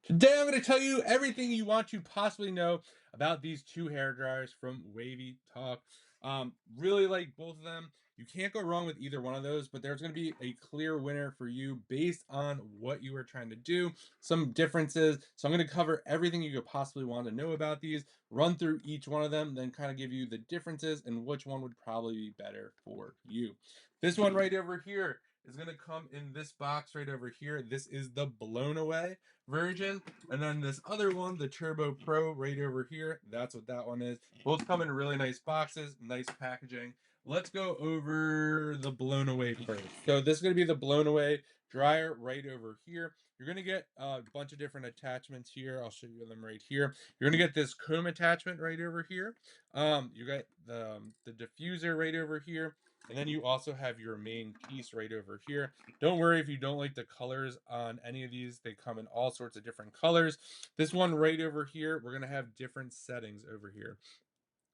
Today I'm going to tell you everything you want to possibly know about these two hair dryers from Wavy Tuck. Really like both of them. You can't go wrong with either one of those, but there's going to be a clear winner for you based on what you are trying to do, some differences. So I'm going to cover everything you could possibly want to know about these, run through each one of them, then kind of give you the differences and which one would probably be better for you. This one right over here is going to come in this box right over here. This is the blown away version. And then this other one, the Turbo Pro right over here, that's what that one is. Both come in really nice boxes, nice packaging. Let's go over the blown away first. So this is going to be the blown away dryer right over here. You're going to get a bunch of different attachments here. I'll show you them right here. You're going to get this comb attachment right over here. You got the diffuser right over here. And then you also have your main piece right over here. Don't worry if you don't like the colors on any of these. They come in all sorts of different colors. This one right over here, we're going to have different settings over here.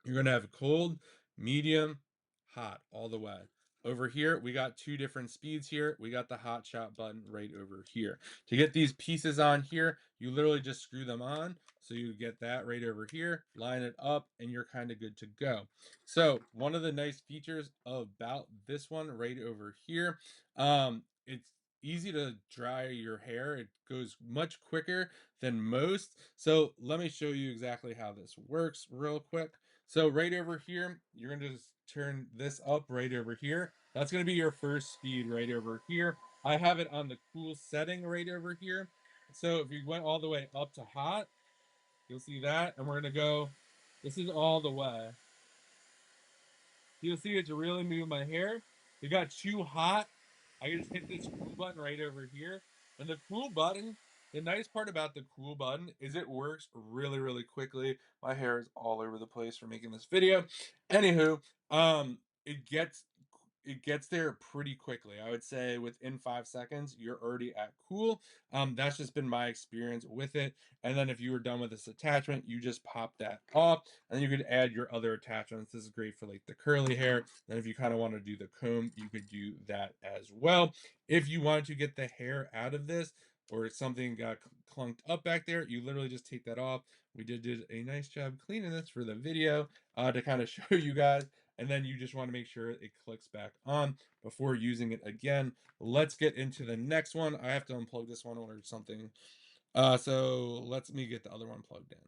You're going to have cold, medium, hot all the way. Over here, we got two different speeds here. We got the hot shot button right over here. To get these pieces on here, you literally just screw them on. So you get that right over here, line it up, and you're kind of good to go. So one of the nice features about this one right over here, it's easy to dry your hair. It goes much quicker than most. So let me show you exactly how this works real quick. So right over here, you're going to just turn this up right over here. That's going to be your first speed right over here. I have it on the cool setting right over here. So if you went all the way up to hot, you'll see that. And we're going to go, this is all the way. You'll see it's really moving my hair. It got too hot. I can just hit this cool button right over here. And the cool button, the nice part about the cool button is it works really, really quickly. My hair is all over the place for making this video. Anywho, it gets there pretty quickly. I would say within 5 seconds, you're already at cool. That's just been my experience with it. And then if you were done with this attachment, you just pop that off, and then you could add your other attachments. This is great for like the curly hair. And if you kind of want to do the comb, you could do that as well. If you want to get the hair out of this, or something got clunked up back there, you literally just take that off. We did a nice job cleaning this for the video to kind of show you guys. And then you just want to make sure it clicks back on before using it again. Let's get into the next one. I have to unplug this one or something. So let me get the other one plugged in.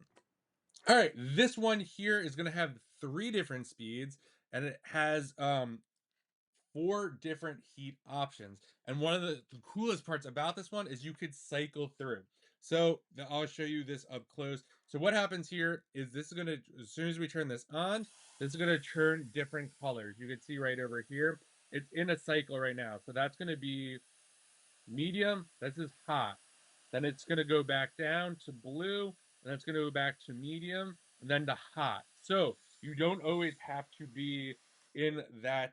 All right, this one here is going to have 3 different speeds, and it has 4 different heat options. And one of the coolest parts about this one is you could cycle through. So I'll show you this up close. So what happens here is this is going to, as soon as we turn this on, this is going to turn different colors. You can see right over here, it's in a cycle right now. So that's going to be medium, this is hot. Then it's going to go back down to blue, and then it's going to go back to medium, and then to hot. So you don't always have to be in that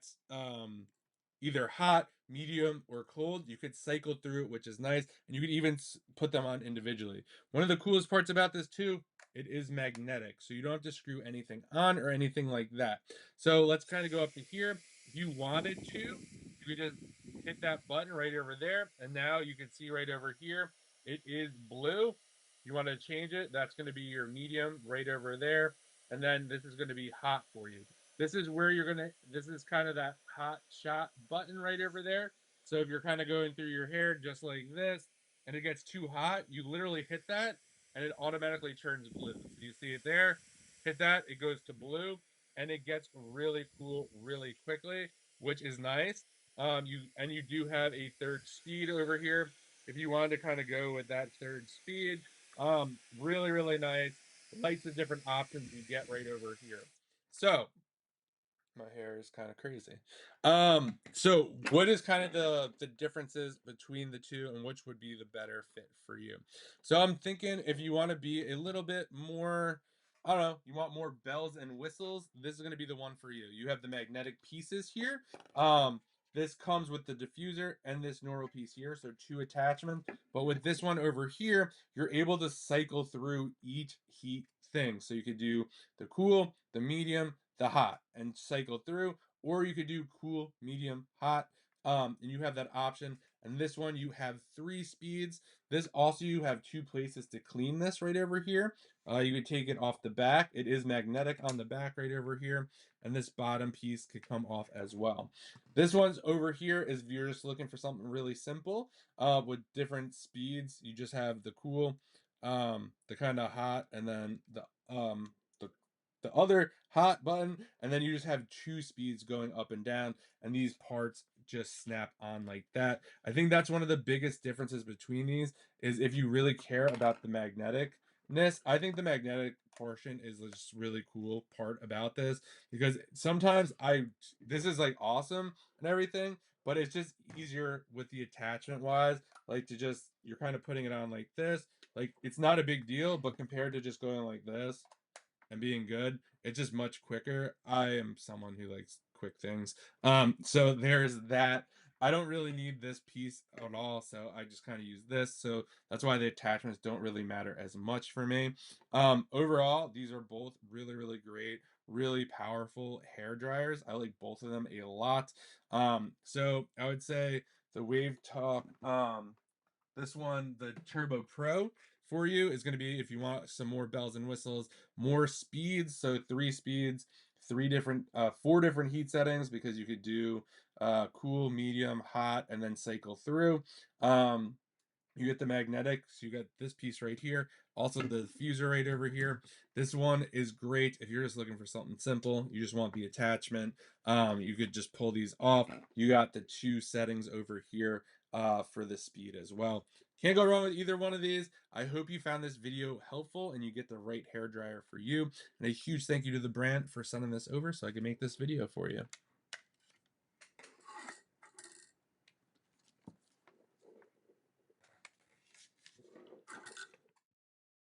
either hot, medium, or cold. You could cycle through it, which is nice, and you could even put them on individually. One of the coolest parts about this too, it is magnetic, so you don't have to screw anything on or anything like that. So let's kind of go up to here. If you wanted to, you could just hit that button right over there, and now you can see right over here, it is blue. You want to change it, that's going to be your medium right over there, and then this is going to be hot for you. This is where you're gonna, this is kind of that hot shot button right over there. So if you're kind of going through your hair just like this and it gets too hot, you literally hit that and it automatically turns blue. You see it there, hit that, it goes to blue, and it gets really cool really quickly, which is nice. You do have a third speed over here if you wanted to kind of go with that third speed. Really, really nice. Lights of different options you get right over here. So my hair is kind of crazy. So what is kind of the differences between the two and which would be the better fit for you? So I'm thinking if you want to be a little bit more, I don't know, you want more bells and whistles, this is going to be the one for you. You have the magnetic pieces here. This comes with the diffuser and this normal piece here, so 2 attachments. But with this one over here, you're able to cycle through each heat thing. So you could do the cool, the medium, the hot, and cycle through, or you could do cool, medium, hot, and you have that option. And this one, you have 3 speeds. This also, you have two places to clean this right over here. You could take it off the back. It is magnetic on the back right over here, and this bottom piece could come off as well. This one's over here is if you're just looking for something really simple with different speeds. You just have the cool, the kind of hot, and then the other hot button, and then you just have two speeds going up and down, and these parts just snap on like that. I think that's one of the biggest differences between these is if you really care about the magneticness. I think the magnetic portion is just really cool part about this, because sometimes this is like awesome and everything, but it's just easier with the attachment wise, like to just, you're kind of putting it on like this, like it's not a big deal, but compared to just going like this and being good, it's just much quicker. I am someone who likes quick things. So there's that. I don't really need this piece at all, so I just kind of use this. So that's why the attachments don't really matter as much for me. Overall, these are both really, really great, really powerful hair dryers. I like both of them a lot. So I would say the Wave Talk, this one, the Turbo Pro, for you is going to be if you want some more bells and whistles, more speeds. So three speeds, four different heat settings, because you could do cool, medium, hot, and then cycle through. Um, you get the magnetic, so you got this piece right here. Also the diffuser right over here. This one is great if you're just looking for something simple. You just want the attachment. You could just pull these off. You got the two settings over here for the speed as well. Can't go wrong with either one of these. I hope you found this video helpful and you get the right hair dryer for you. And a huge thank you to the brand for sending this over so I can make this video for you.